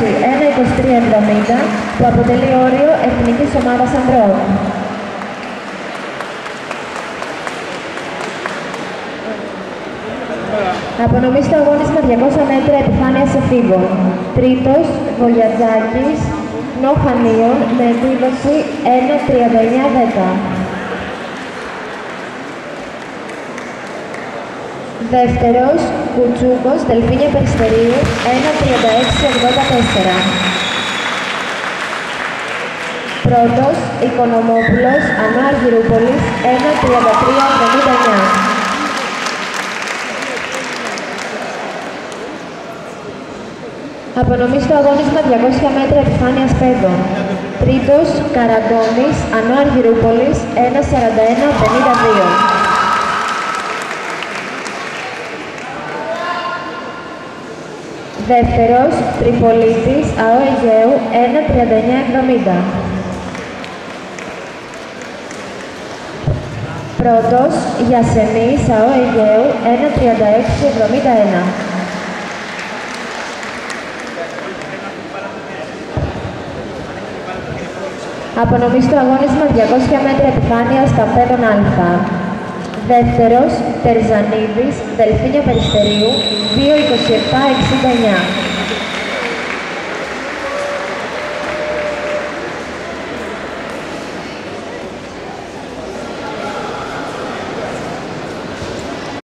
1-23-70 που αποτελεί όριο εθνικής ομάδας ανδρών. Απονομή στο αγώνισμα 200 μέτρα επιφάνειας εφήβων. Τρίτος, Βολιατζάκης, Νοχανίων με επίδοση 1-39-10. Δεύτερος, Κουτσούκος, Δελφίνια Περιστερίου, 1-36-84. Πρώτος, Οικονομόπουλος, Ανώ Αργυρούπολης, 1-33-79. Απονομή στο αγώνισμα 200 μέτρα επιφάνειας παιδών. Τρίτος, Καραντώνης, Ανώ Αργυρούπολης, 1-41-52. Δεύτερος, Τριπολίτης, ΑΟ Αιγαίου, 1-39-70. Πρώτος, Γιασεμής, ΑΟ Αιγαίου, 1-36-71. Απονομή στο αγώνισμα 200 μέτρα επιφάνειας καμπέδων Α. Δεύτερος, Τερζανίδης, Δελφίνια Περιστερίου, 2-27-69.